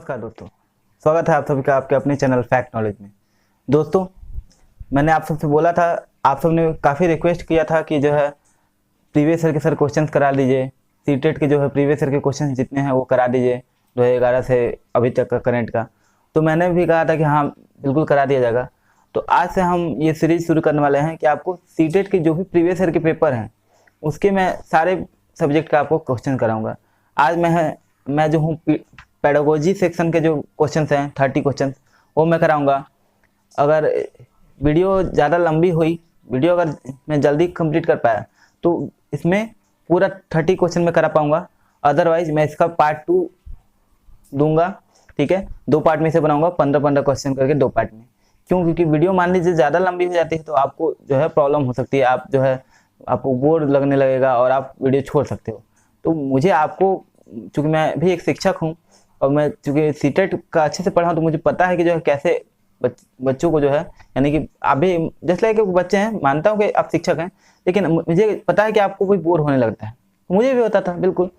नमस्कार दोस्तों, स्वागत है आप सभी का आपके अपने चैनल फैक्ट नॉलेज में। दोस्तों, मैंने आप सबसे बोला था, आप सबने काफ़ी रिक्वेस्ट किया था कि जो है प्रीवियस ईयर के सर क्वेश्चंस करा दीजिए, सीटेट के जो है प्रीवियस ईयर के क्वेश्चंस जितने हैं वो करा दीजिए 2011 से अभी तक का करंट का। तो मैंने भी कहा था कि हाँ बिल्कुल करा दिया जाएगा। तो आज से हम ये सीरीज शुरू करने वाले हैं कि आपको सीटेट के जो भी प्रीवियस ईयर के पेपर हैं उसके मैं सारे सब्जेक्ट का आपको क्वेश्चन कराऊँगा। आज मैं जो हूँ पेडागोजी सेक्शन के जो क्वेश्चंस हैं 30 क्वेश्चन वो मैं कराऊंगा। अगर वीडियो ज़्यादा लंबी हुई, वीडियो अगर मैं जल्दी कंप्लीट कर पाया तो इसमें पूरा 30 क्वेश्चन मैं करा पाऊंगा, अदरवाइज मैं इसका पार्ट 2 दूंगा। ठीक है, 2 पार्ट में से बनाऊंगा 15-15 क्वेश्चन करके 2 पार्ट में। क्यों? क्योंकि वीडियो मान लीजिए ज़्यादा लंबी हो जाती है तो आपको जो है प्रॉब्लम हो सकती है, आप जो है आपको बोर लगने लगेगा और आप वीडियो छोड़ सकते हो। तो मुझे आपको, चूँकि मैं भी एक शिक्षक हूँ और मैं चूँकि सीटेट का अच्छे से पढ़ा हूँ तो मुझे पता है कि जो है कैसे बच्चों को जो है, यानी कि आप भी जैसे लाइक बच्चे हैं, मानता हूँ कि आप शिक्षक हैं, लेकिन मुझे पता है कि आपको कोई बोर होने लगता है, मुझे भी होता था बिल्कुल।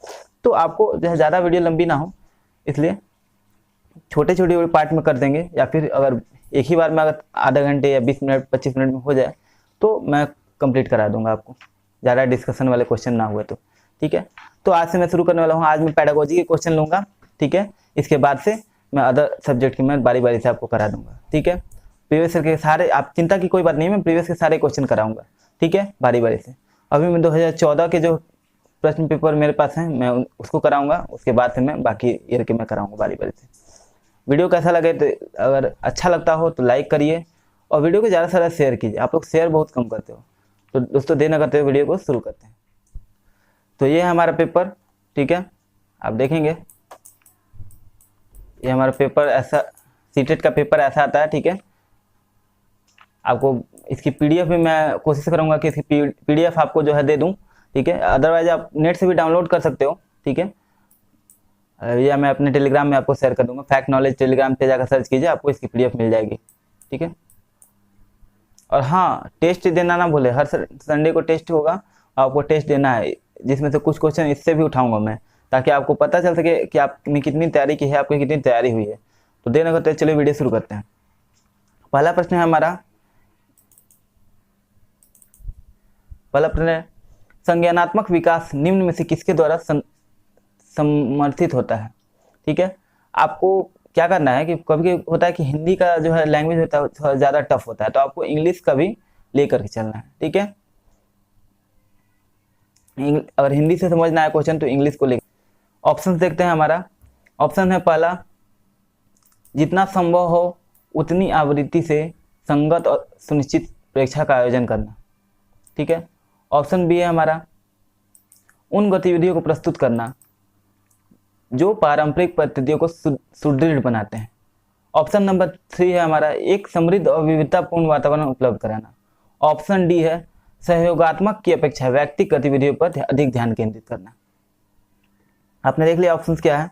तो आपको जो है ज़्यादा वीडियो लंबी ना हो इसलिए छोटे छोटे पार्ट में कर देंगे, या फिर अगर एक ही बार में अगर आधा घंटे या 20 मिनट 25 मिनट में हो जाए तो मैं कंप्लीट करा दूंगा आपको, ज़्यादा डिस्कशन वाले क्वेश्चन ना हुए तो। ठीक है, तो आज से मैं शुरू करने वाला हूँ। आज मैं पेडागोजी के क्वेश्चन लूँगा, ठीक है। इसके बाद से मैं अदर सब्जेक्ट की मैं बारी बारी से आपको करा दूंगा, ठीक है। प्रीवियस के सारे, आप चिंता की कोई बात नहीं, मैं प्रीवियस के सारे क्वेश्चन कराऊंगा, ठीक है, बारी बारी से। अभी मैं 2014 के जो प्रश्न पेपर मेरे पास हैं मैं उसको कराऊंगा, उसके बाद से मैं बाकी ईयर के मैं कराऊंगा बारी बारी से। वीडियो कैसा लगे तो अगर अच्छा लगता हो तो लाइक करिए और वीडियो को ज़्यादा से ज़्यादा शेयर कीजिए। आप लोग शेयर बहुत कम करते हो, तो दोस्तों देर न करते हुए वीडियो को शुरू करते हैं। तो ये है हमारा पेपर, ठीक है, आप देखेंगे ये हमारा पेपर ऐसा, सीटेट का पेपर ऐसा आता है, ठीक है। आपको इसकी पीडीएफ भी मैं कोशिश करूंगा कि इसकी पीडीएफ आपको जो है दे दूं, ठीक है। अदरवाइज आप नेट से भी डाउनलोड कर सकते हो, ठीक है, या मैं अपने टेलीग्राम में आपको शेयर कर दूंगा। फैक्ट नॉलेज टेलीग्राम पे जाकर सर्च कीजिए, आपको इसकी पीडीएफ मिल जाएगी, ठीक है। और हाँ, टेस्ट देना ना भूले, हर संडे को टेस्ट होगा, आपको टेस्ट देना है, जिसमें से कुछ क्वेश्चन इससे भी उठाऊंगा मैं, ताकि आपको पता चल सके कि आपने कितनी तैयारी की है, आपकी कितनी तैयारी हुई है। तो देर न करते चलिए वीडियो शुरू करते हैं। पहला प्रश्न है हमारा, पहला प्रश्न है, संज्ञानात्मक विकास निम्न में से किसके द्वारा समर्थित होता है? ठीक है, आपको क्या करना है कि कभी होता है कि हिंदी का जो है लैंग्वेज होता है थोड़ा ज़्यादा टफ होता है, तो आपको इंग्लिश का भी लेकर के चलना है, ठीक है। अगर हिंदी से समझना है क्वेश्चन तो इंग्लिश को लेकर। ऑप्शन देखते हैं हमारा। ऑप्शन है पहला, जितना संभव हो उतनी आवृत्ति से संगत और सुनिश्चित परीक्षा का आयोजन करना, ठीक है। ऑप्शन बी है हमारा, उन गतिविधियों को प्रस्तुत करना जो पारंपरिक पद्धतियों को सुदृढ़ बनाते हैं। ऑप्शन नंबर 3 है हमारा, एक समृद्ध और विविधतापूर्ण वातावरण उपलब्ध कराना। ऑप्शन डी है, सहयोगात्मक की अपेक्षा व्यक्तिगत गतिविधियों पर अधिक ध्यान केंद्रित करना। आपने देख लिया ऑप्शंस क्या है।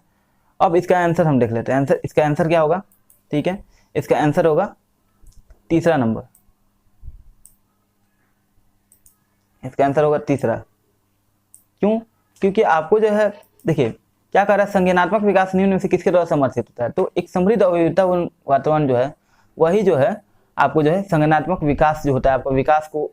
अब इसका आंसर हम देख लेते हैं। इसका आंसर क्या होगा? ठीक है, इसका आंसर होगा तीसरा नंबर, इसका आंसर होगा तीसरा। क्यों? क्योंकि आपको जो है, देखिए क्या कर रहा है, संज्ञानात्मक विकास निम्न में से किसके द्वारा समर्थित होता है? तो एक समृद्ध और विविधतापूर्ण वातावरण जो है वही जो है आपको जो है संज्ञानात्मक विकास जो होता है, आपका विकास को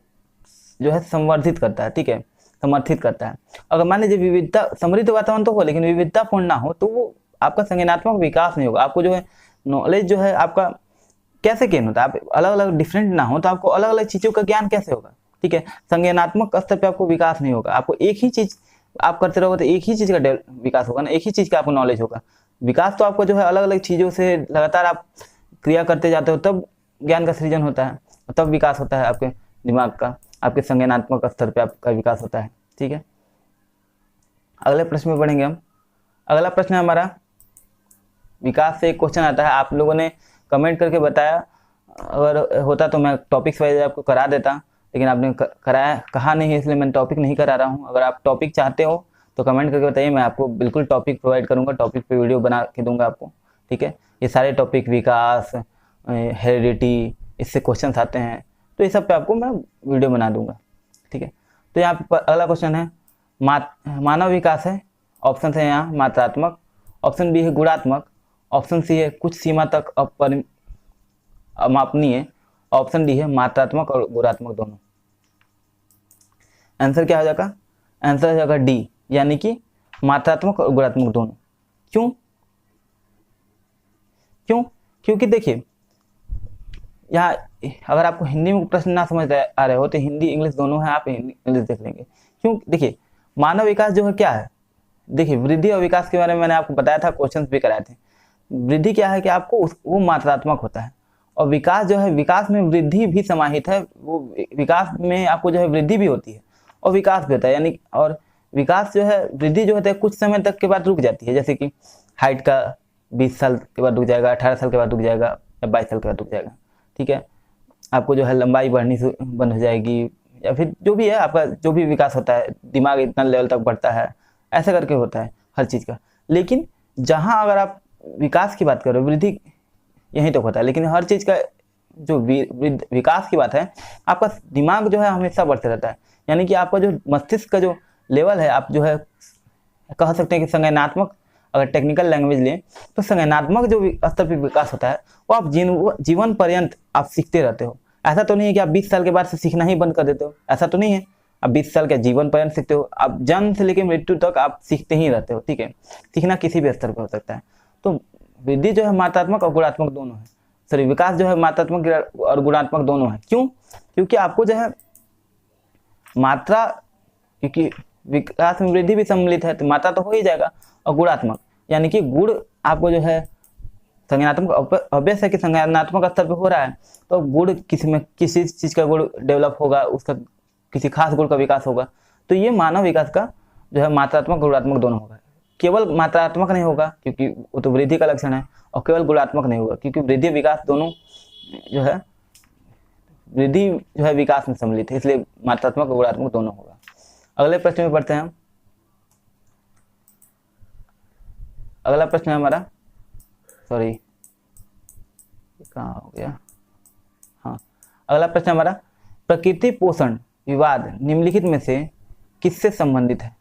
जो है संवर्धित करता है, ठीक है, समर्थित करता है। अगर मान लीजिए विविधता, समृद्ध वातावरण तो हो लेकिन विविधतापूर्ण ना हो तो वो आपका संज्ञानात्मक विकास नहीं होगा। आपको जो है नॉलेज जो है आपका कैसे गेन होता है, आप अलग अलग डिफरेंट ना हो तो आपको अलग अलग चीज़ों का ज्ञान कैसे होगा? ठीक है, संज्ञानात्मक स्तर पे आपको विकास नहीं होगा। आपको एक ही चीज़ आप करते रहोगे तो एक ही चीज़ का विकास होगा ना, एक ही चीज़ का आपको नॉलेज होगा। विकास तो आपको जो है अलग अलग चीज़ों से लगातार आप क्रिया करते जाते हो तब ज्ञान का सृजन होता है, तब विकास होता है आपके दिमाग का, आपके संज्ञानात्मक स्तर पे आपका विकास होता है, ठीक है। अगले प्रश्न में बढ़ेंगे हम। अगला प्रश्न है हमारा, विकास से एक क्वेश्चन आता है, आप लोगों ने कमेंट करके बताया, अगर होता तो मैं टॉपिक्स वाइज आपको करा देता, लेकिन आपने कराया कहा नहीं है, इसलिए मैं टॉपिक नहीं करा रहा हूँ। अगर आप टॉपिक चाहते हो तो कमेंट करके बताइए, मैं आपको बिल्कुल टॉपिक प्रोवाइड करूँगा, टॉपिक पे वीडियो बना के दूंगा आपको, ठीक है। ये सारे टॉपिक, विकास, हेरिडिटी, इससे क्वेश्चन आते हैं तो ये सब पे आपको मैं वीडियो बना दूंगा, ठीक है। तो यहाँ पर अगला क्वेश्चन है, मानव विकास है। ऑप्शन है यहाँ मात्रात्मक, ऑप्शन बी है गुणात्मक, ऑप्शन सी है कुछ सीमा तक अमापनीय, ऑप्शन डी है मात्रात्मक और गुणात्मक दोनों। आंसर क्या हो जाएगा? आंसर हो जाएगा डी, यानी कि मात्रात्मक और गुणात्मक दोनों। क्यों? क्योंकि देखिए यहाँ अगर आपको हिंदी में प्रश्न ना समझ आ रहे हो तो हिंदी इंग्लिश दोनों है, आप हिंदी इंग्लिश देख लेंगे। क्यों? देखिए मानव विकास जो है क्या है, देखिए वृद्धि और विकास के बारे में मैंने आपको बताया था, क्वेश्चंस भी कराए थे। वृद्धि क्या है कि आपको वो मात्रात्मक होता है, और विकास जो है, विकास में वृद्धि भी समाहित है, वो विकास में आपको जो है वृद्धि भी होती है और विकास भी होता है। यानी और विकास जो है, वृद्धि जो होता है कुछ समय तक के बाद रुक जाती है, जैसे कि हाइट का 20 साल के बाद रुक जाएगा, 18 साल के बाद रुक जाएगा, या 22 साल के बाद रुक जाएगा। ठीक है, आपको जो है लंबाई बढ़नी बंद हो जाएगी, या फिर जो भी है आपका जो भी विकास होता है, दिमाग इतना लेवल तक बढ़ता है, ऐसा करके होता है हर चीज़ का। लेकिन जहाँ अगर आप विकास की बात करो, वृद्धि यहीं तक होता है, लेकिन हर चीज़ का जो विकास की बात है, आपका दिमाग जो है हमेशा बढ़ते रहता है। यानी कि आपका जो मस्तिष्क का जो लेवल है, आप जो है कह सकते हैं कि संज्ञानात्मक, अगर टेक्निकल लैंग्वेज लें तो संज्ञानात्मक जो स्तर पर विकास होता है वो आप जीवन पर्यंत आप सीखते रहते हो। ऐसा तो नहीं है कि आप 20 साल के बाद से सीखना ही बंद कर देते हो, ऐसा तो नहीं है। आप 20 साल के जीवन पर्यंत सीखते हो, आप जन्म से लेकर मृत्यु तक आप सीखते ही रहते हो। ठीक है, सीखना किसी भी स्तर पर हो सकता है। तो वृद्धि जो है मात्रात्मक और गुणात्मक दोनों है, सॉरी विकास जो है मात्रात्मक और गुणात्मक दोनों है। क्यों? क्योंकि आपको जो है मात्रा, क्योंकि विकास में वृद्धि भी सम्मिलित है तो मात्रा तो हो ही जाएगा, और गुणात्मक यानी कि गुण आपको जो है संज्ञानात्मक, ऑब्वियस है कि संज्ञानात्मक स्तर पे हो रहा है तो गुण किसी चीज का गुण डेवलप होगा, उसका किसी खास गुण का विकास होगा। तो ये मानव विकास का जो है मात्रात्मक गुणात्मक दोनों होगा। केवल मात्रात्मक नहीं होगा क्योंकि वो तो वृद्धि का लक्षण है, और केवल गुणात्मक नहीं होगा क्योंकि वृद्धि विकास दोनों जो है, वृद्धि जो है विकास में सम्मिलित है, इसलिए मात्रात्मक और गुणात्मक दोनों होगा। अगले प्रश्न में पढ़ते हैं हम। अगला प्रश्न है हमारा, सॉरी कहाँ हो गया, हाँ अगला प्रश्न हमारा, प्रकृति पोषण विवाद निम्नलिखित में से किससे संबंधित है?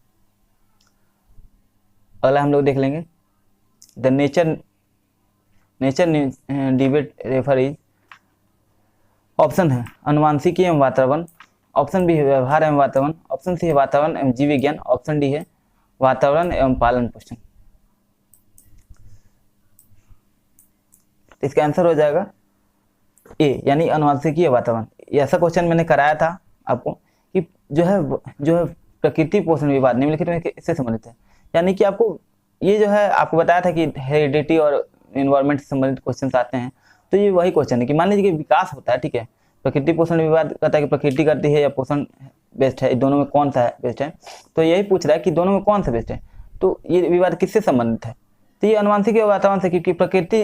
अगला हम लोग देख लेंगे, the nature debate refer is, option है अनुवांशिकी एवं वातावरण, ऑप्शन बी है व्यवहार एवं वातावरण, ऑप्शन सी है वातावरण एवं जीव विज्ञान, ऑप्शन डी है वातावरण एवं पालन पोषण। तो इसका आंसर हो जाएगा ए, यानी अनुवांशिकी या वातावरण। ऐसा क्वेश्चन मैंने कराया था आपको कि जो है प्रकृति पोषण विवाद निम्नलिखित में इससे संबंधित है। यानी कि आपको ये जो है आपको बताया था कि हेरिडिटी और इन्वायरमेंट से संबंधित क्वेश्चन आते हैं, तो ये वही क्वेश्चन है कि मान लीजिए कि विकास होता है, ठीक है, प्रकृति पोषण विवाद कहता है कि प्रकृति करती है या पोषण बेस्ट है, दोनों में कौन सा है बेस्ट है। तो यही पूछ रहा है कि दोनों में कौन सा बेस्ट है, तो ये विवाद किससे संबंधित है? तो ये अनुवांशिकी और वातावरण से, क्योंकि प्रकृति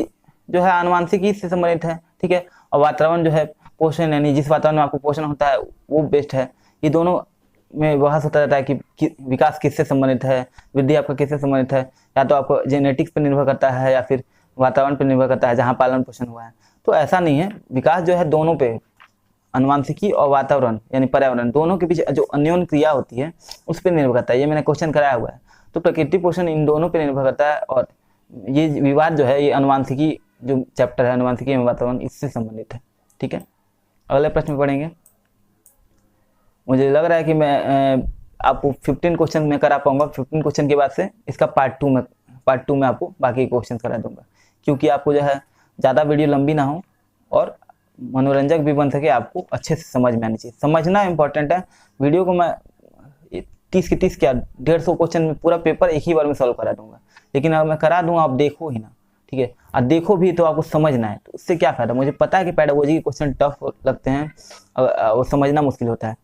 जो है आनुवांशिकी से संबंधित है, ठीक है, और वातावरण जो है पोषण, यानी जिस वातावरण में आपको पोषण होता है वो बेस्ट है। ये दोनों में बहस होता रहता है कि विकास किससे संबंधित है, वृद्धि आपका किससे संबंधित है, या तो आपको जेनेटिक्स पर निर्भर करता है या फिर वातावरण पर निर्भर करता है जहाँ पालन पोषण हुआ है। तो ऐसा नहीं है, विकास जो है दोनों पे, अनुवांशिकी और वातावरण यानी पर्यावरण, दोनों के बीच जो अन्योन्य क्रिया होती है उस पर निर्भर करता है। ये मैंने क्वेश्चन कराया हुआ है। तो प्रकृति पोषण इन दोनों पर निर्भर करता है, और ये विवाद जो है ये अनुवांशिकी जो चैप्टर है अनुवांशिकी एवं वातावरण इससे संबंधित है। ठीक है, अगले प्रश्न में पढ़ेंगे। मुझे लग रहा है कि मैं आपको 15 क्वेश्चन में करा पाऊंगा। 15 क्वेश्चन के बाद से इसका पार्ट टू में आपको बाकी क्वेश्चन करा दूंगा, क्योंकि आपको जो है ज़्यादा वीडियो लंबी ना हो और मनोरंजक भी बन सके, आपको अच्छे से समझ में आनी चाहिए। समझना इंपॉर्टेंट है। वीडियो को मैं 30 के 30 क्या 150 क्वेश्चन में पूरा पेपर एक ही बार में सॉल्व करा दूंगा, लेकिन अगर मैं करा दूंगा आप देखो ही ना, ठीक है, और देखो भी तो आपको समझना है, तो उससे क्या फ़ायदा। मुझे पता है कि पेडागोजी के क्वेश्चन टफ लगते हैं, वो समझना मुश्किल होता है।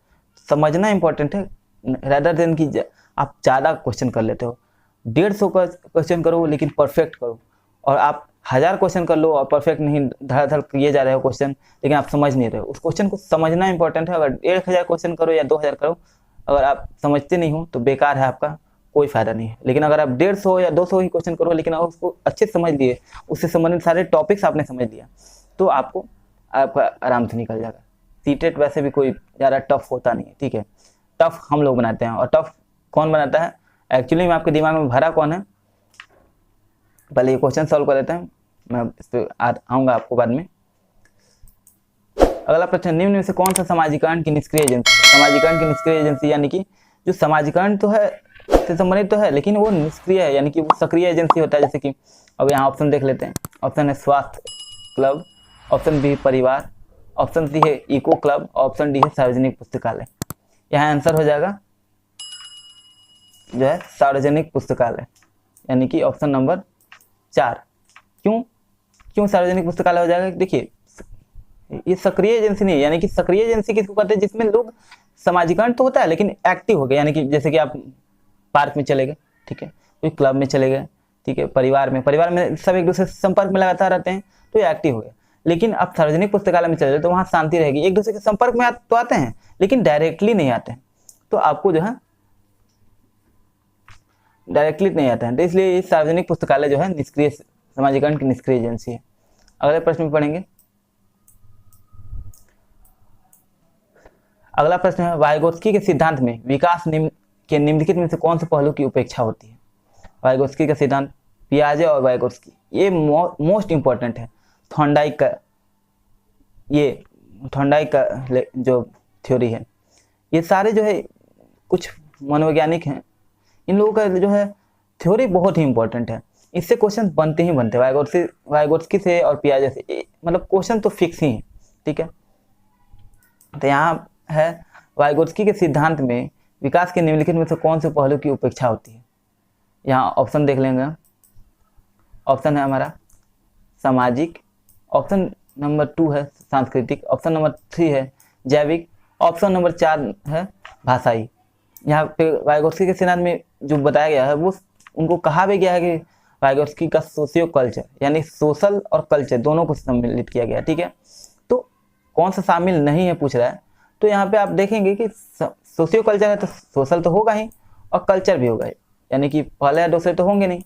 समझना इंपॉर्टेंट है रैदर देन कि आप ज़्यादा क्वेश्चन कर लेते हो। 150 का क्वेश्चन करो लेकिन परफेक्ट करो, और आप 1000 क्वेश्चन कर लो और परफेक्ट नहीं, धड़ किए जा रहे हो क्वेश्चन लेकिन आप समझ नहीं रहे हो। उस क्वेश्चन को समझना इंपॉर्टेंट है। अगर 1000 क्वेश्चन करो या 2000 करो, अगर आप समझते नहीं हो तो बेकार है, आपका कोई फायदा नहीं है। लेकिन अगर आप 150 या 200 ही क्वेश्चन करो लेकिन आप उसको अच्छे से समझ लिए, उससे संबंधित सारे टॉपिक्स आपने समझ लिया, तो आपका आराम से निकल जाएगा। सीटेट वैसे भी कोई ज़्यादा टफ होता नहीं है, ठीक है, टफ हम लोग बनाते हैं। और टफ कौन बनाता है एक्चुअली में, आपके दिमाग में भरा कौन है, पहले ये क्वेश्चन सॉल्व कर लेते हैं, मैं इस पर आऊँगा आपको बाद में। अगला प्रश्न, निम्न में से कौन सा समाजीकरण की निष्क्रिय एजेंसी है? समाजीकरण की निष्क्रिय एजेंसी यानी कि जो समाजीकरण तो है से संबंधित तो है लेकिन वो निष्क्रिय है, यानी कि वो सक्रिय एजेंसी होता है। जैसे कि अब यहाँ ऑप्शन देख लेते हैं। ऑप्शन है स्वास्थ्य क्लब, ऑप्शन बी परिवार, ऑप्शन सी है इको क्लब, ऑप्शन डी है सार्वजनिक पुस्तकालय। यहाँ आंसर हो जाएगा जो है सार्वजनिक पुस्तकालय, यानी कि ऑप्शन नंबर 4। क्यों सार्वजनिक पुस्तकालय हो जाएगा? देखिए ये सक्रिय एजेंसी नहीं है, यानी कि सक्रिय एजेंसी किसको कहते हैं? जिसमें लोग समाजीकरण तो होता है लेकिन एक्टिव हो गए, यानी कि जैसे कि आप पार्क में चले गए, ठीक है, कोई क्लब में चले गए, ठीक है, परिवार में सब एक दूसरे से संपर्क में लगातार रहते हैं तो ये एक्टिव हो गए। लेकिन आप सार्वजनिक पुस्तकालय में चले जाओ तो वहाँ शांति रहेगी, एक दूसरे के संपर्क में तो आते हैं लेकिन डायरेक्टली नहीं आते हैं, तो आपको जो है डायरेक्टली नहीं आते हैं, तो इसलिए ये सार्वजनिक पुस्तकालय जो है निष्क्रिय समाजीकरण की निष्क्रिय एजेंसी है। अगले प्रश्न में पढ़ेंगे। अगला प्रश्न है, वाइगोत्स्की के सिद्धांत में विकास के निम्नलिखित में से कौन से पहलू की उपेक्षा होती है? वाइगोत्स्की का सिद्धांत, पियाजे और वाइगोत्स्की, ये मोस्ट इंपॉर्टेंट है। थॉर्नडाइक का जो थ्योरी है, ये सारे जो है कुछ मनोवैज्ञानिक हैं, इन लोगों का जो है थ्योरी बहुत ही इंपॉर्टेंट है, इससे क्वेश्चन बनते ही बनते हैं। वाइगोत्स्की से और पियाजे से मतलब क्वेश्चन तो फिक्स ही है, ठीक है। तो यहाँ है वाइगोत्स्की के सिद्धांत में विकास के निम्नलिखित में से कौन से पहलू की उपेक्षा होती है? यहाँ ऑप्शन देख लेंगे। ऑप्शन है हमारा सामाजिक, ऑप्शन नंबर 2 है सांस्कृतिक, ऑप्शन नंबर 3 है जैविक, ऑप्शन नंबर 4 है भाषाई। यहाँ पे वाइगोत्स्की के सिद्धांत में जो बताया गया है वो उनको कहा भी गया है कि वाइगोत्स्की का सोशियो कल्चर, यानी सोशल और कल्चर दोनों को सम्मिलित किया गया, ठीक है। तो कौन सा शामिल नहीं है पूछ रहा है, तो यहाँ पे आप देखेंगे कि सोशियो कल्चर है तो सोशल तो होगा ही और कल्चर भी होगा, यानी कि पहले या दूसरे तो होंगे नहीं।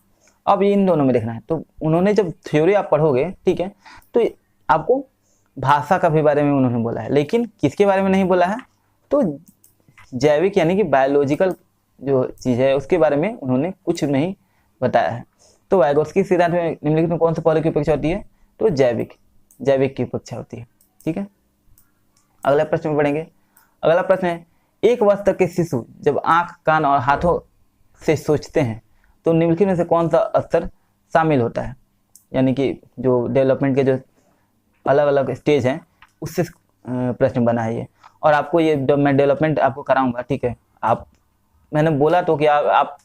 अब ये इन दोनों में देखना है, तो उन्होंने जब थ्योरी आप पढ़ोगे, ठीक है, तो आपको भाषा का भी बारे में उन्होंने बोला है, लेकिन किसके बारे में नहीं बोला है? तो जैविक यानी कि बायोलॉजिकल जो चीज़ है उसके बारे में उन्होंने कुछ नहीं बताया है। तो वाइगोत्स्की सिद्धांत में निम्नलिखित में कौन से पहलू की उपेक्षा होती है? तो जैविक की उपेक्षा होती है, ठीक है। अगला प्रश्न में पढ़ेंगे। अगला प्रश्न है, एक वर्ष तक के शिशु जब आंख, कान और हाथों से सोचते हैं तो निम्नलिखित में से कौन सा स्तर शामिल होता है? यानी कि जो डेवलपमेंट के जो अलग अलग स्टेज हैं उससे प्रश्न बना है ये, और आपको ये मैं डेवलपमेंट आपको कराऊंगा, ठीक है। मैंने बोला तो कि आप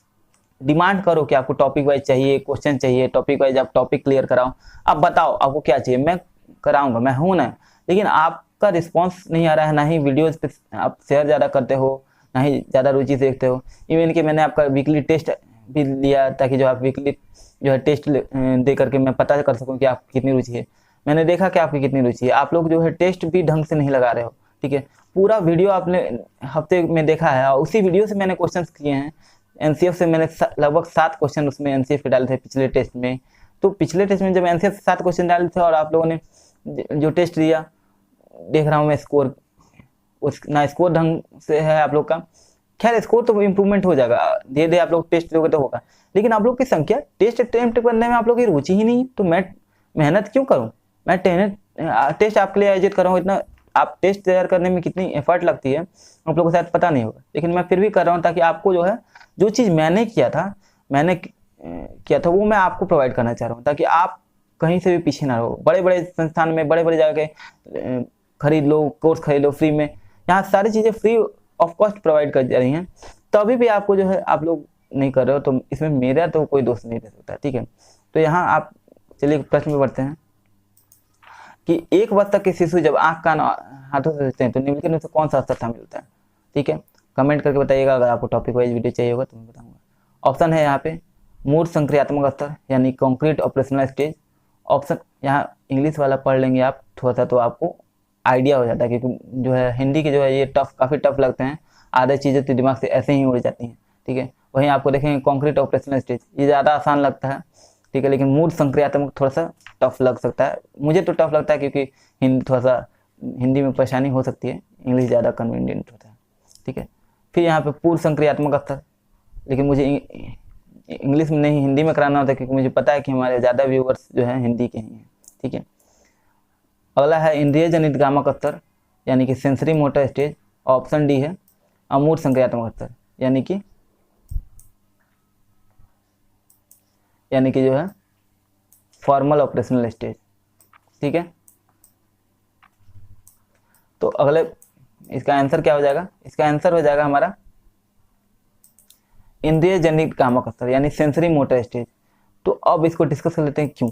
डिमांड करो कि आपको टॉपिक वाइज चाहिए, क्वेश्चन चाहिए, टॉपिक वाइज आप टॉपिक क्लियर कराओ, आप बताओ आपको क्या चाहिए, मैं कराऊंगा, मैं हूँ ना। लेकिन आपका रिस्पांस नहीं आ रहा है, ना ही वीडियोज पे आप शेयर ज़्यादा करते हो, ना ही ज़्यादा रुचि से देखते हो। इवन कि मैंने आपका वीकली टेस्ट भी लिया ताकि जो आप वीकली जो है टेस्ट दे करके मैं पता कर सकूँ कि आपकी कितनी रुचि है। मैंने देखा कि आपकी कितनी रुचि है, आप लोग जो है टेस्ट भी ढंग से नहीं लगा रहे हो, ठीक है। पूरा वीडियो आपने हफ्ते में देखा है और उसी वीडियो से मैंने क्वेश्चन किए हैं। एनसीएफ से मैंने लगभग 7 क्वेश्चन उसमें एनसीएफ के डाले थे पिछले टेस्ट में। तो पिछले टेस्ट में जब एनसीएफ से 7 क्वेश्चन डाले थे और आप लोगों ने जो टेस्ट दिया, देख रहा हूँ मैं स्कोर, ना स्कोर ढंग से है आप लोग का। खैर स्कोर तो इम्प्रूवमेंट हो जाएगा, धीरे धीरे आप लोग टेस्ट दोगे तो होगा, लेकिन आप लोग की संख्या टेस्ट अटेम्प्ट करने में आप लोग की रुचि ही नहीं, तो मैं मेहनत क्यों करूँ? मैं टेस्ट आपके लिए आयोजित कर रहा हूँ, इतना आप टेस्ट तैयार करने में कितनी एफर्ट लगती है आप लोगों को शायद पता नहीं होगा, लेकिन मैं फिर भी कर रहा हूँ ताकि आपको जो है जो चीज़ मैंने किया था वो मैं आपको प्रोवाइड करना चाह रहा हूँ, ताकि आप कहीं से भी पीछे ना रहो। बड़े बड़े संस्थान में बड़े बड़े जगह के खरीद लो, कोर्स खरीद लो फ्री में, यहाँ सारी चीज़ें फ्री ऑफ कॉस्ट प्रोवाइड कर जा रही हैं, तभी भी आपको जो है आप लोग नहीं कर रहे हो, तो इसमें मेरा तो कोई दोष नहीं रह सकता, ठीक है। तो यहाँ आप चलिए प्रश्न में बढ़ते हैं कि एक वर्ष तक के शिशु जब आँख, कान हाथों से सोचते हैं तो निम्नलिखित में से कौन सा स्तर शामिल होता है? ठीक है, कमेंट करके बताइएगा। अगर आपको टॉपिक वाइज वीडियो चाहिए होगा तो मैं बताऊंगा। ऑप्शन है यहाँ पे मूल संक्रियात्मक स्तर यानी कॉन्क्रीट ऑपरेशनल स्टेज। ऑप्शन यहाँ इंग्लिश वाला पढ़ लेंगे आप थोड़ा सा तो आपको आइडिया हो जाता है, क्योंकि जो है हिंदी के जो है ये काफ़ी टफ लगते हैं, आधे चीज़ें तो दिमाग से ऐसे ही उड़ जाती हैं, ठीक है। वहीं आपको देखेंगे कॉन्क्रीट ऑपरेशनल स्टेज, ये ज़्यादा आसान लगता है, ठीक है, लेकिन मूल संक्रियात्मक थोड़ा सा टफ लग सकता है। मुझे तो टफ लगता है क्योंकि थोड़ा सा हिंदी में परेशानी हो सकती है, इंग्लिश ज़्यादा कन्वीनियंट होता है, ठीक है। फिर यहाँ पे पूर्व संक्रियात्मक स्तर, लेकिन मुझे इंग्लिश में नहीं हिंदी में कराना होता है, क्योंकि मुझे पता है कि हमारे ज़्यादा व्यूवर्स जो हैं हिंदी के ही हैं। ठीक है, अगला है इंद्रिय जनित गामक स्तर यानी कि sensory motor stage. Option D है अमूर्त संक्रियात्मक स्तर यानी कि जो है फॉर्मल ऑपरेशनल स्टेज। ठीक है, तो अगले इसका आंसर क्या हो जाएगा? इसका आंसर हो जाएगा हमारा इंद्रिय जनित गामक स्तर यानी सेंसरी मोटर स्टेज। तो अब इसको डिस्कस कर लेते हैं क्यों।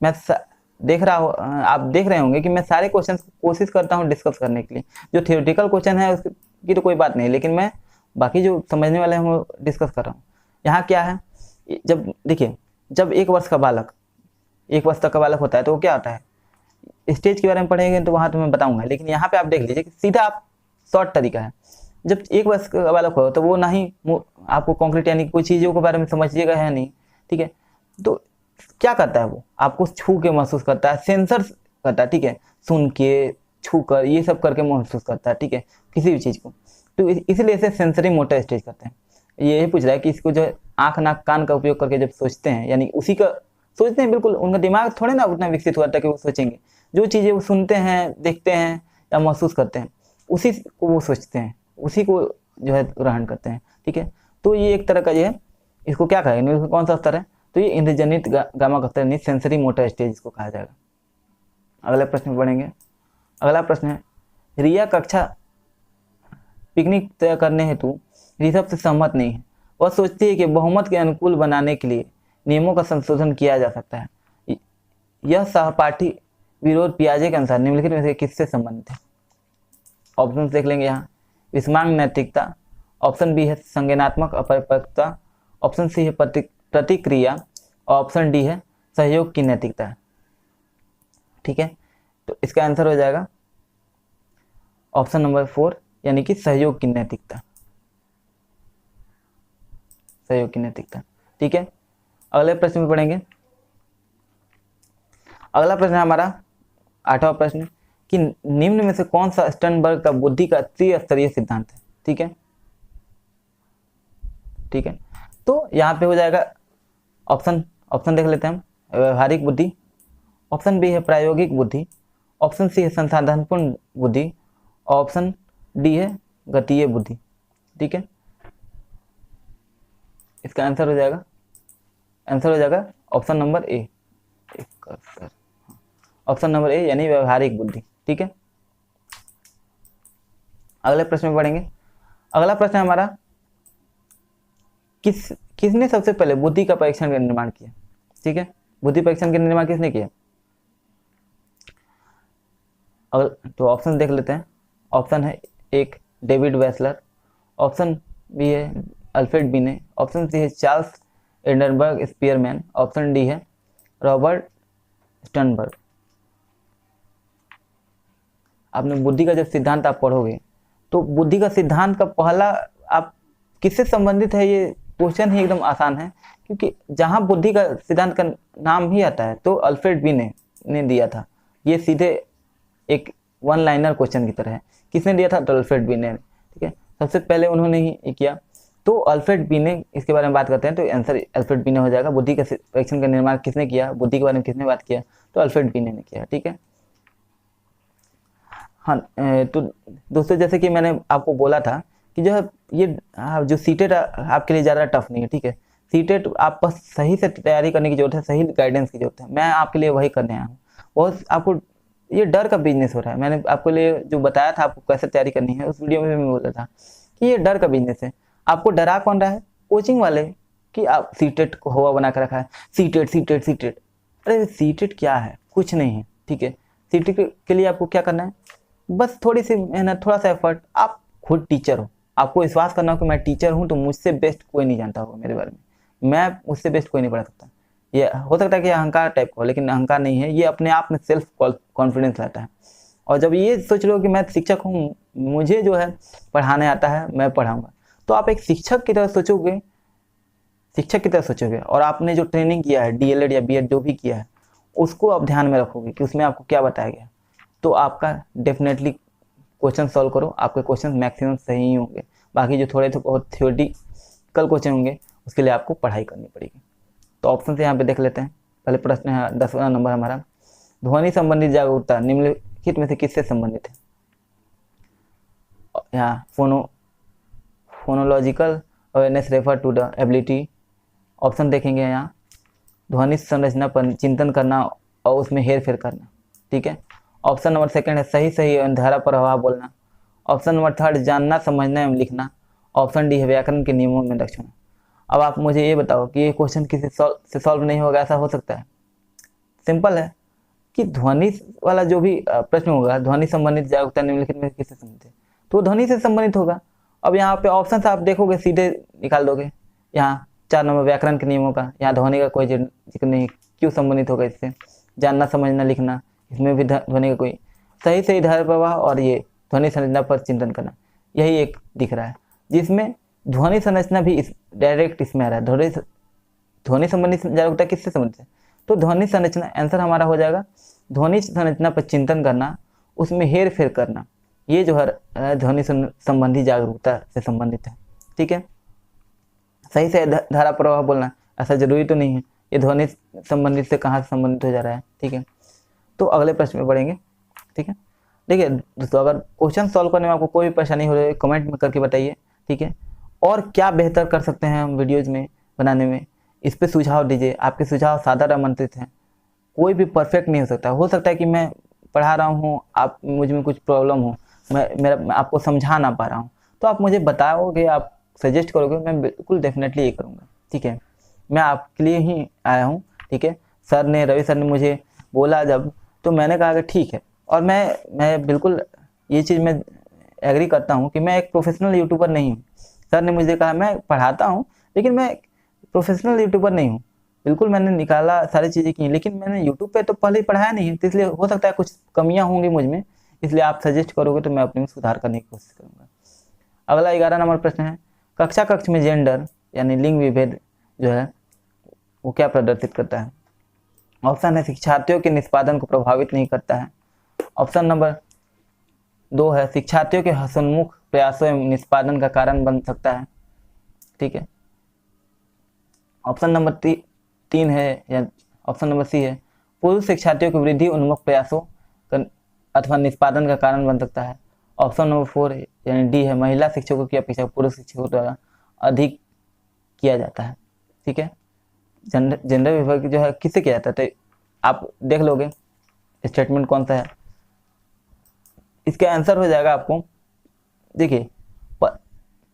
मैं देख रहा हूँ, आप देख रहे होंगे कि मैं सारे क्वेश्चन कोशिश करता हूँ डिस्कस करने के लिए। जो थियोरेटिकल क्वेश्चन है उसकी तो कोई बात नहीं, लेकिन मैं बाकी जो समझने वाले हैं वो डिस्कस कर रहा हूँ। यहाँ क्या है, जब देखिए जब 1 वर्ष का बालक 1 वर्ष तक का बालक होता है तो वो क्या होता है, स्टेज के बारे में पढ़ेंगे तो वहाँ तो मैं बताऊंगा, लेकिन यहाँ पे आप देख लीजिए कि सीधा आप शॉर्ट तरीका है। जब 1 वर्ष का बालक हो तो वो ना ही आपको कॉन्क्रीट यानी कोई चीज़ों के बारे में समझिएगा है नहीं। ठीक है, तो क्या करता है वो आपको छू के महसूस करता है, सेंसर करता है। ठीक है, सुन के छू कर ये सब करके महसूस करता है। ठीक है, किसी भी चीज़ को, तो इसलिए इसे सेंसरी मोटर स्टेज करते हैं। ये पूछ रहा है कि इसको जो आँख नाक कान का उपयोग करके जब सोचते हैं, यानी उसी का सोचते हैं, बिल्कुल उनका दिमाग थोड़े ना उतना विकसित हुआ था कि वो सोचेंगे। जो चीज़ें वो सुनते हैं, देखते हैं या महसूस करते हैं, उसी को वो सोचते हैं, उसी को जो है ग्रहण करते हैं। ठीक है, तो ये एक तरह का जो है इसको क्या कहेंगे, कौन सा स्तर है, तो ये इंद्रजनित गामक स्तर यानी सेंसरी मोटर स्टेज इसको कहा जाएगा। अगले प्रश्न में पढ़ेंगे। अगला प्रश्न है, रिया कक्षा पिकनिक तय करने हेतु ऋषभ से सहमत नहीं है। वह सोचती है कि बहुमत के अनुकूल बनाने के लिए नियमों का संशोधन किया जा सकता है। यह सहपाठी विरोध पियाजे के अनुसार निम्नलिखित में से किससे संबंधित है? ऑप्शन देख लेंगे यहाँ, विस्मांग नैतिकता। ऑप्शन बी है संज्ञानात्मक अपरिपक्वता। ऑप्शन सी है प्रतिक्रिया। ऑप्शन डी है सहयोग की नैतिकता। ठीक है, तो इसका आंसर हो जाएगा ऑप्शन नंबर 4 यानी कि सहयोग की नैतिकता। सहयोग की नैतिकता। ठीक है, अगले प्रश्न में पढ़ेंगे। अगला प्रश्न है हमारा 8वां प्रश्न कि निम्न में से कौन सा स्टर्नबर्ग का बुद्धि का त्रिस्तरीय सिद्धांत है? ठीक है, ठीक है, तो यहाँ पे हो जाएगा ऑप्शन देख लेते हैं हम, व्यवहारिक बुद्धि। ऑप्शन बी है प्रायोगिक बुद्धि। ऑप्शन सी है संसाधनपूर्ण बुद्धि। ऑप्शन डी है गतीय बुद्धि। ठीक है, इसका आंसर हो जाएगा option number A. Option number A यानी व्यवहारिक बुद्धि। ठीक है, अगले प्रश्न में पढ़ेंगे। अगला प्रश्न है हमारा, किसने सबसे पहले बुद्धि का परीक्षण का निर्माण किया? ठीक है, बुद्धि परीक्षण का निर्माण किसने किया? तो ऑप्शन देख लेते हैं। ऑप्शन है 1 डेविड वेसलर। ऑप्शन बी है अल्फ्रेड बिने। ऑप्शन सी है Charles Edinburgh Spearman. Option D है रॉबर्ट स्टर्नबर्ग। आपने बुद्धि का जब सिद्धांत आप पढ़ोगे तो बुद्धि का सिद्धांत का पहला आप किससे संबंधित है, ये क्वेश्चन ही एकदम आसान है, क्योंकि जहां बुद्धि का सिद्धांत का नाम ही आता है तो अल्फ्रेड बिने ने दिया था। ये सीधे एक वन लाइनर क्वेश्चन की तरह है। किसने दिया था? तो अल्फ्रेड बिने ने। ठीक है, सबसे पहले उन्होंने ही किया, तो अल्फ्रेड बिने इसके बारे में बात करते हैं तो आंसर अल्फ्रेड बिने हो जाएगा। बुद्धि का परीक्षण का निर्माण किसने किया, बुद्धि के बारे में किसने बात किया, तो अल्फ्रेड बिने ने किया। ठीक है, हाँ, तो दोस्तों जैसे कि मैंने आपको बोला था कि जो है ये जो सीटेट आपके लिए ज़्यादा टफ नहीं है। ठीक है, सीटेट आप बस सही से तैयारी करने की जरूरत है, सही गाइडेंस की जरूरत है। मैं आपके लिए वही करने आया हूँ। बहुत आपको ये डर का बिजनेस हो रहा है। मैंने आपके लिए जो बताया था आपको कैसे तैयारी करनी है, उस वीडियो में मैं बोला था कि ये डर का बिजनेस है। आपको डरा कौन रहा है? कोचिंग वाले, कि आप सीटेट को हवा बना कर रखा है, सीटेट। अरे सीटेट क्या है? कुछ नहीं है। ठीक है, सीटेट के लिए आपको क्या करना है, बस थोड़ी सी मेहनत, थोड़ा सा एफर्ट। आप खुद टीचर हो, आपको विश्वास करना हो कि मैं टीचर हूँ तो मुझसे बेस्ट कोई नहीं जानता होगा मेरे बारे में, मैं मुझसे बेस्ट कोई नहीं पढ़ा सकता। ये हो सकता है कि अहंकार टाइप का हो, लेकिन अहंकार नहीं है, ये अपने आप में सेल्फ कॉन्फिडेंस रहता है। और जब ये सोच लो कि मैं शिक्षक हूँ, मुझे जो है पढ़ाने आता है, मैं पढ़ाऊँगा, तो आप एक शिक्षक की तरह सोचोगे और आपने जो ट्रेनिंग किया है, DLED या BEd जो भी किया है, उसको आप ध्यान में रखोगे कि उसमें आपको क्या बताया गया, तो आपका डेफिनेटली क्वेश्चन सॉल्व करो, आपके क्वेश्चन मैक्सिमम सही ही होंगे। बाकी जो थोड़े बहुत थ्योरेटिकल क्वेश्चन होंगे उसके लिए आपको पढ़ाई करनी पड़ेगी। तो ऑप्शन से यहाँ पे देख लेते हैं। पहले प्रश्न है 10वां नंबर हमारा, ध्वनि संबंधित जागरूकता निम्नलिखित में से किससे संबंधित है? यहाँ phonological awareness refer to the ability, option देखेंगे यहाँ, ध्वनि संरचना पर चिंतन करना और उसमें हेर फेर करना, ठीक है। ऑप्शन नंबर सेकंड है सही सही एवं धारा प्रवाह बोलना। ऑप्शन नंबर थर्ड जानना समझना एवं लिखना। ऑप्शन डी है व्याकरण के नियमों में दक्षता। अब आप मुझे ये बताओ कि ये क्वेश्चन किसी से सॉल्व नहीं होगा, ऐसा हो सकता है? सिंपल है कि ध्वनि वाला जो भी प्रश्न होगा, ध्वनि संबंधित जागरूकता निम्नलिखित में किससे संबंधित है, तो ध्वनि से संबंधित होगा। अब यहाँ पे ऑप्शन आप देखोगे सीधे निकाल दोगे। यहाँ 4 नंबर व्याकरण के नियमों का, यहाँ ध्वनि का कोई जिक्र नहीं, क्यों संबंधित होगा इससे? जानना समझना लिखना, इसमें भी ध्वनि का कोई, सही सही धारा प्रवाह और ये ध्वनि संरचना पर चिंतन करना, यही एक दिख रहा है जिसमें ध्वनि संरचना भी डायरेक्ट इसमें आ रहा है। ध्वनि संबंधित जागरूकता किससे संबंधित है? तो ध्वनि संरचना, आंसर हमारा हो जाएगा ध्वनि संरचना पर चिंतन करना, उसमें हेर फेर करना, ये जो है ध्वनि संबंधी जागरूकता से संबंधित है, ठीक है। सही से धारा प्रवाह बोलना, ऐसा जरूरी तो नहीं है, ये ध्वनि संबंधित से कहाँ से संबंधित हो जा रहा है, ठीक है। तो अगले प्रश्न में बढ़ेंगे, ठीक है। देखिए दोस्तों, अगर क्वेश्चन सॉल्व करने में आपको कोई भी परेशानी हो रही है कमेंट में करके बताइए, ठीक है। और क्या बेहतर कर सकते हैं हम वीडियोज़ में बनाने में, इस पर सुझाव दीजिए। आपके सुझाव सादर आमंत्रित हैं। कोई भी परफेक्ट नहीं हो सकता है कि मैं पढ़ा रहा हूँ, आप मुझ में कुछ प्रॉब्लम हो, मैं आपको समझा ना पा रहा हूँ, तो आप मुझे बताओगे, आप सजेस्ट करोगे, मैं बिल्कुल डेफिनेटली ये करूँगा, ठीक है। मैं आपके लिए ही आया हूँ, ठीक है। रवि सर ने मुझे बोला जब, तो मैंने कहा कि ठीक है। और मैं बिल्कुल ये चीज़ मैं एग्री करता हूँ कि मैं एक प्रोफेशनल यूट्यूबर नहीं हूँ। सर ने मुझे कहा मैं पढ़ाता हूँ लेकिन मैं प्रोफेशनल यूट्यूबर नहीं हूँ। बिल्कुल मैंने निकाला, सारी चीज़ें की, लेकिन मैंने यूट्यूब पे तो पहले ही पढ़ाया नहीं है, तो इसलिए हो सकता है कुछ कमियाँ होंगी मुझ में, इसलिए आप सजेस्ट करोगे तो मैं अपने में सुधार करने की कोशिश करूँगा। अगला 11 नंबर प्रश्न है, कक्ष में जेंडर यानी लिंग विभेद जो है वो क्या प्रदर्शित करता है? ऑप्शन है शिक्षार्थियों के निष्पादन को प्रभावित नहीं करता है। ऑप्शन नंबर 2 है शिक्षार्थियों के हसन्मुख प्रयासों एवं निष्पादन का कारण बन सकता है, ठीक है। ऑप्शन नंबर 3 है या ऑप्शन नंबर सी है पुरुष शिक्षार्थियों की वृद्धि उन्मुख प्रयासों अथवा निष्पादन का कारण बन सकता है। ऑप्शन नंबर 4 यानी डी है महिला शिक्षकों की अपेक्षा पुरुष शिक्षकों द्वारा अधिक किया जाता है, ठीक है। जेंडर विभाग जो है किससे किया जाता है, तो आप देख लोगे स्टेटमेंट कौन सा है। इसका आंसर हो जाएगा आपको, देखिए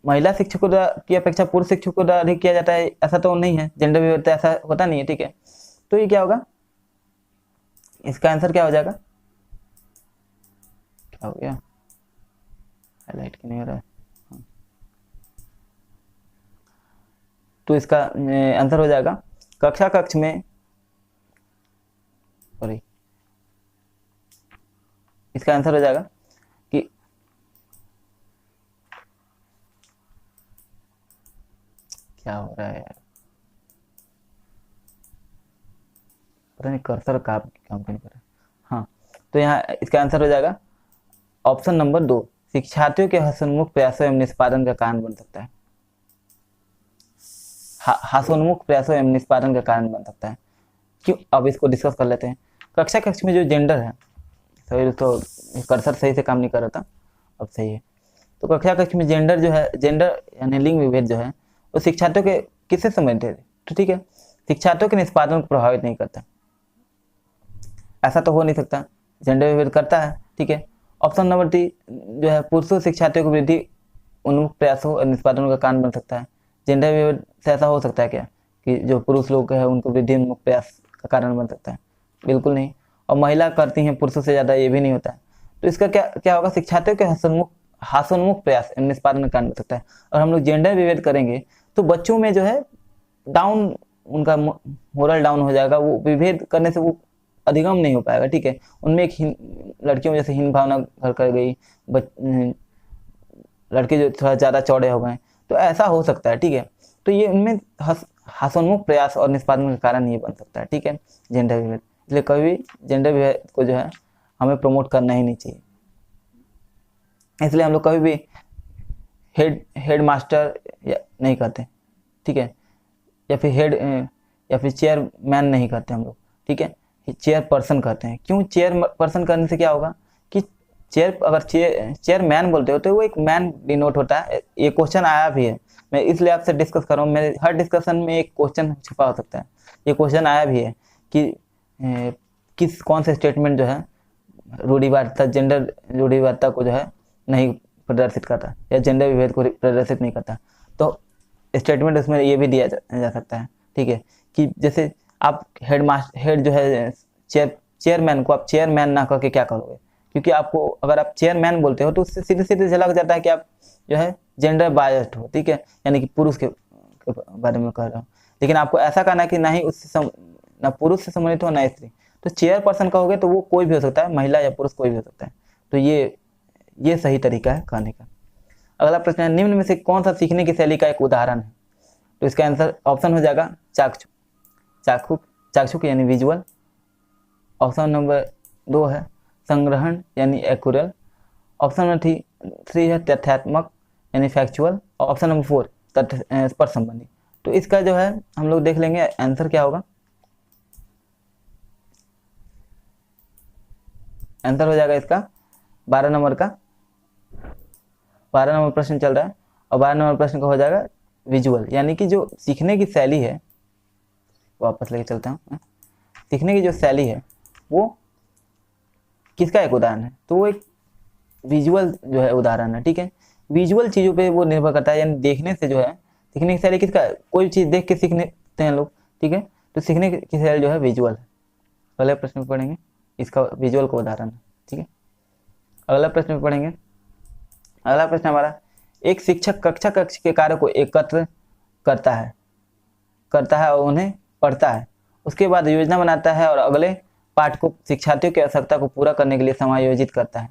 महिला शिक्षकों की अपेक्षा पुरुष शिक्षकों द्वारा अधिक किया जाता है, ऐसा तो नहीं है, जेंडर विभाग ऐसा होता नहीं है, ठीक है। तो ये क्या होगा, इसका आंसर क्या हो जाएगा, क्या हो गया, हाईलाइट क्यों नहीं हो रहा है, तो इसका आंसर हो जाएगा कक्ष में, सॉरी, इसका आंसर हो जाएगा कि क्या हो रहा है यार, पता नहीं कर्सर काम क्यों नहीं कर रहा। हाँ, तो यहाँ इसका आंसर हो जाएगा ऑप्शन नंबर 2 शिक्षार्थियों के हसन्मुख प्रयासों एवं निष्पादन का कारण बन सकता है। हास्योन्मुख प्रयासों एवं निष्पादन का कारण बन सकता है। क्यों, अब इसको डिस्कस कर लेते हैं। कक्ष में जो जेंडर है, सही तो कर्सर सही से काम नहीं कर रहा था, अब सही है। तो कक्ष में जेंडर जो है, जेंडर यानी लिंग विभेद जो है वो शिक्षार्थियों के किससे संबंधित है, तो ठीक है, शिक्षार्थियों के निष्पादन को प्रभावित नहीं करता, ऐसा तो हो नहीं सकता, जेंडर विभेद करता है, ठीक है। ऑप्शन नंबर 3 जो है पुरुषों शिक्षार्थियों की वृद्धि उन्मुख प्रयासों और निष्पादनों का कारण बन सकता है। जेंडर विभेद से ऐसा हो सकता है क्या कि जो पुरुष लोग हैं उनको वृद्धि उन्मुख प्रयास का कारण बन सकता है? बिल्कुल नहीं। और महिला करती हैं पुरुषों से ज़्यादा, ये भी नहीं होता है। तो इसका क्या होगा, शिक्षार्थियों के हास्योन्मुख प्रयास निष्पादन का कारण बन सकता है। और हम लोग जेंडर विभेद करेंगे तो बच्चों में जो है डाउन, उनका मोरल डाउन हो जाएगा, वो विभेद करने से वो अधिगम नहीं हो पाएगा, ठीक है। उनमें एक लड़कियों में जैसे हीन भावना घर कर गई, लड़के जो थोड़ा ज़्यादा चौड़े हो गए, तो ऐसा हो सकता है, ठीक है। तो ये उनमें हास्योन्मुख प्रयास और निष्पादन के कारण ये बन सकता है, ठीक है, जेंडर विभेद। इसलिए कभी भी जेंडर विभेद को जो है हमें प्रमोट करना ही नहीं चाहिए। इसलिए हम लोग कभी भी हेड मास्टर नहीं करते, ठीक है। या फिर हेड या फिर चेयरमैन नहीं कहते हम लोग, ठीक है, चेयर पर्सन कहते हैं। क्यों चेयर पर्सन करने से क्या होगा कि अगर चेयरमैन बोलते हो तो वो एक मैन डिनोट होता है। ये क्वेश्चन आया भी है, मैं इसलिए आपसे डिस्कस कर रहा हूँ। मेरे हर डिस्कशन में एक क्वेश्चन छुपा हो सकता है। ये क्वेश्चन आया भी है कि कौन से स्टेटमेंट जो है रूढ़िवादिता, जेंडर रूढ़िवादिता को जो है नहीं प्रदर्शित करता या जेंडर विभेद को प्रदर्शित नहीं करता। तो स्टेटमेंट उसमें ये भी दिया जा सकता है, ठीक है, कि जैसे आप हेड जो है चेयरमैन को आप चेयरमैन ना करके क्या करोगे, क्योंकि आपको अगर आप चेयरमैन बोलते हो तो उससे सीधे सीधे झलक जाता है कि आप जो है जेंडर बायस्ड हो, ठीक है, यानी कि पुरुष के बारे में कह रहे हो। लेकिन आपको ऐसा कहना है कि ना ही उससे ना पुरुष से संबंधित हो ना स्त्री, तो चेयर पर्सन कहोगे तो वो कोई भी हो सकता है, महिला या पुरुष कोई भी हो सकता है। तो ये सही तरीका है कहने का। अगला प्रश्न है, निम्न में से कौन सा सीखने की शैली का एक उदाहरण है? तो इसका आंसर ऑप्शन हो जाएगा चाक्षुक यानी विजुअल। ऑप्शन नंबर 2 है संग्रहण यानी एक्युरल। ऑप्शन नंबर 3 है तथ्यात्मक यानी फैक्चुअल। ऑप्शन नंबर 4 तथ्य पर संबंधी। तो इसका जो है हम लोग देख लेंगे आंसर क्या होगा। आंसर हो जाएगा इसका 12 नंबर प्रश्न चल रहा है, और 12 नंबर प्रश्न का हो जाएगा विजुअल, यानी कि जो सीखने की शैली है, वापस लेके चलता हूँ, सीखने की जो शैली है वो किसका एक उदाहरण है? तो वो एक विजुअल जो है उदाहरण है, ठीक है। विजुअल चीज़ों पे वो निर्भर करता है, यानी देखने से जो है सीखने की शैली किसका है? कोई चीज़ देख के सीखते हैं लोग, ठीक है, तो सीखने की शैली जो है विजुअल है। अगले प्रश्न में पढ़ेंगे इसका विजुअल का उदाहरण है, ठीक है। अगला प्रश्न में पढ़ेंगे, अगला प्रश्न हमारा, एक शिक्षक कक्ष के कार्य को एकत्र करता है और उन्हें पढ़ता है, उसके बाद योजना बनाता है और अगले पाठ को शिक्षार्थियों की आवश्यकता को पूरा करने के लिए समायोजित करता है।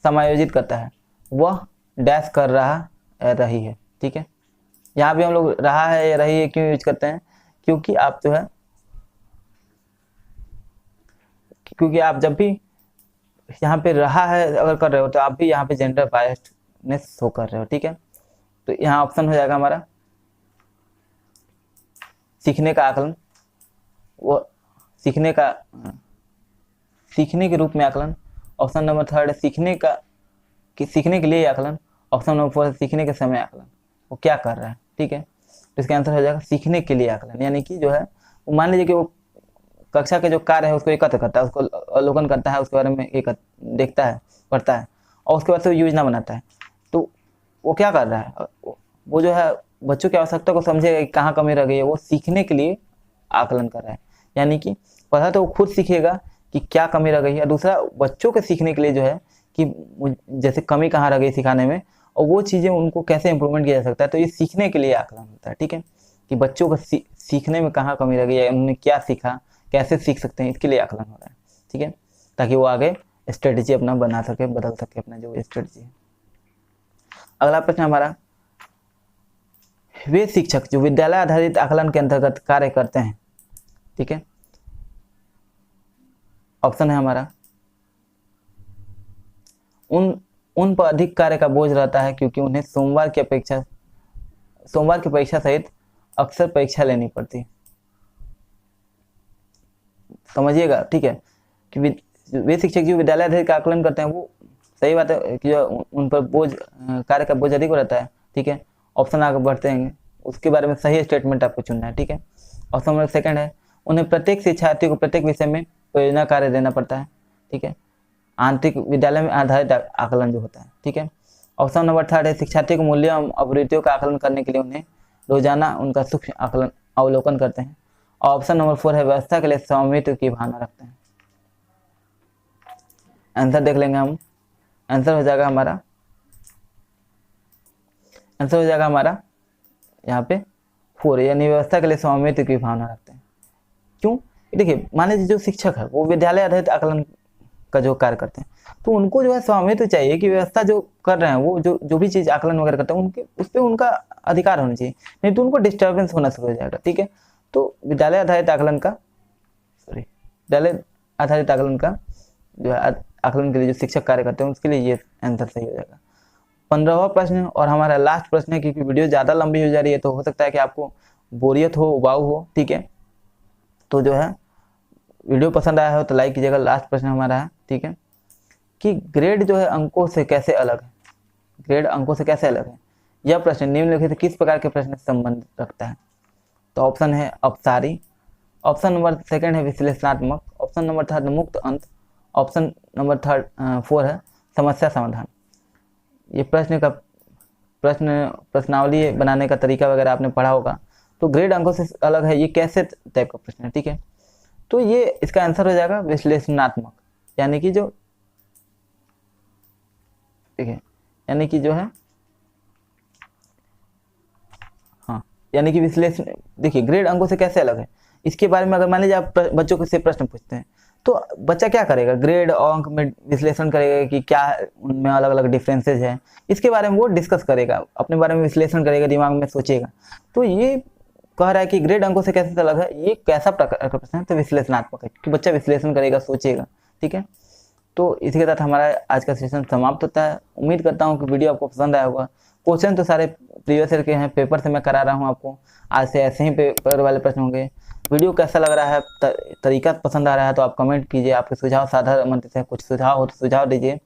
समायोजित करता है। वह डैश कर रही है, ठीक है। यहाँ भी हम लोग रहा है या रही है क्यों यूज करते हैं? क्योंकि आप जो है आप जब भी यहाँ पे रहा है अगर कर रहे हो तो आप भी यहाँ पे जेंडर बायस्डनेस शो कर रहे हो, ठीक है। तो यहाँ ऑप्शन हो जाएगा हमारा सीखने का आकलन, वो सीखने के रूप में आकलन। ऑप्शन नंबर 3 है सीखने के लिए आकलन। ऑप्शन नंबर 4 है सीखने के समय आकलन, वो क्या कर रहा है, ठीक है। तो इसका आंसर हो जाएगा सीखने के लिए आकलन, यानी कि जो है वो मान लीजिए कि वो कक्षा के जो कार्य है उसको एकत्र करता है, उसको अवलोकन करता है, उसके बारे में देखता है, पढ़ता है, और उसके बाद से योजना बनाता है। तो वो क्या कर रहा है? वो जो है बच्चों की आवश्यकता को समझेगा कि कहाँ कमी रह गई है, वो सीखने के लिए आकलन कर रहा है। यानी कि पढ़ा तो वो खुद सीखेगा कि क्या कमी रह गई है, दूसरा बच्चों के सीखने के लिए जो है कि जैसे कमी कहाँ रह गई सिखाने में, और वो चीज़ें उनको कैसे इंप्रूवमेंट किया जा सकता है। तो ये सीखने के लिए आकलन होता है, ठीक है, कि बच्चों को सीखने में कहाँ कमी रह गई है, उन्होंने क्या सीखा, कैसे सीख सकते हैं, इसके लिए आकलन हो रहा है, ठीक है, ताकि वो आगे स्ट्रेटेजी अपना बना सके, बदल सके अपना जो स्ट्रेटेजी है। अगला प्रश्न हमारा, वे शिक्षक जो विद्यालय आधारित आकलन के अंतर्गत कार्य करते हैं, ठीक है। ऑप्शन है हमारा उन पर अधिक कार्य का बोझ रहता है क्योंकि उन्हें सोमवार की परीक्षा सहित अक्सर परीक्षा लेनी पड़ती है। समझिएगा, ठीक है, कि वे शिक्षक जो विद्यालय आधारित आकलन करते हैं वो सही बात है कि जो उन पर कार्य का बोझ अधिक रहता है, ठीक है। ऑप्शन आगे बढ़ते हैं, उसके बारे में सही स्टेटमेंट आपको चुनना है, ठीक है। ऑप्शन नंबर 2 है उन्हें प्रत्येक शिक्षार्थी को प्रत्येक विषय में परियोजना कार्य देना पड़ता है, ठीक है, आंतरिक विद्यालय में आधारित आकलन जो होता है, ठीक है। ऑप्शन नंबर 3 है शिक्षार्थी को मूल्य एवं आवृत्तियों का आकलन करने के लिए उन्हें रोजाना उनका सूक्ष्म अवलोकन करते हैं। ऑप्शन नंबर 4 है व्यवस्था के लिए स्वामित्व की भावना रखते हैं। आंसर देख लेंगे हम। आंसर हो जाएगा हमारा यहाँ पे 4, यानी व्यवस्था के लिए स्वामित्व की भावना रखते हैं। क्यों? देखिए, मान लीजिए जो शिक्षक है वो विद्यालय आधारित आकलन का जो कार्य करते हैं, तो उनको जो है स्वामित्व चाहिए कि व्यवस्था जो कर रहे हैं वो जो भी चीज आकलन वगैरह करते हैं उनके उस पर उनका अधिकार होना चाहिए, नहीं तो उनको डिस्टर्बेंस होना शुरू हो जाएगा, ठीक है। तो विद्यालय आधारित आकलन का जो है आकलन के लिए जो शिक्षक कार्य करते हैं उसके लिए ये आंसर सही हो जाएगा। 15वां प्रश्न और हमारा लास्ट प्रश्न है, क्योंकि वीडियो ज़्यादा लंबी हो जा रही है तो हो सकता है कि आपको बोरियत हो, उबाऊ हो, ठीक है। तो जो है वीडियो पसंद आया हो तो लाइक कीजिएगा। लास्ट प्रश्न हमारा है, ठीक है, कि ग्रेड जो है अंकों से कैसे अलग है, ग्रेड अंकों से कैसे अलग है। यह प्रश्न निम्नलिखित किस प्रकार के प्रश्न से संबंध रखता है। तो ऑप्शन है अपसारी, ऑप्शन नंबर सेकंड है विश्लेषणात्मक, ऑप्शन नंबर थर्ड मुक्त अंत, ऑप्शन नंबर फोर है समस्या समाधान। ये प्रश्नावली बनाने का तरीका वगैरह आपने पढ़ा होगा। तो ग्रेड अंकों से अलग है, ये कैसे टाइप का प्रश्न है, ठीक है। तो ये इसका आंसर हो जाएगा विश्लेषणात्मक, यानी कि जो, ठीक है, यानी कि जो है, हाँ, यानी कि विश्लेषण। देखिए ग्रेड अंकों से कैसे अलग है, इसके बारे में अगर मान लीजिए आप बच्चों से प्रश्न पूछते हैं तो बच्चा क्या करेगा, ग्रेड और अंक में विश्लेषण करेगा कि क्या उनमें अलग अलग डिफरेंसेज है, इसके बारे में वो डिस्कस करेगा, अपने बारे में विश्लेषण करेगा, दिमाग में सोचेगा। तो ये कह रहा है कि ग्रेड अंकों से कैसे अलग है, ये कैसा प्रकार का प्रश्न है, तो विश्लेषणात्मक है कि बच्चा विश्लेषण करेगा, सोचेगा, ठीक है। तो इसी के साथ हमारा आज का सेशन समाप्त होता है। उम्मीद करता हूँ कि वीडियो आपको पसंद आया होगा। क्वेश्चन तो सारे प्रीवियस ईयर के हैं, पेपर से मैं करा रहा हूँ आपको, आज से ऐसे ही पेपर वाले प्रश्न होंगे। वीडियो कैसा लग रहा है, तरीका पसंद आ रहा है तो आप कमेंट कीजिए, आपके सुझाव साझा मंच से कुछ सुझाव हो तो सुझाव दीजिए,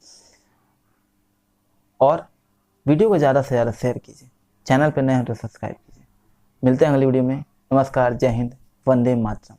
और वीडियो को ज़्यादा से ज़्यादा शेयर कीजिए। चैनल पर नए हो तो सब्सक्राइब कीजिए। मिलते हैं अगली वीडियो में। नमस्कार, जय हिंद, वंदे मातरम।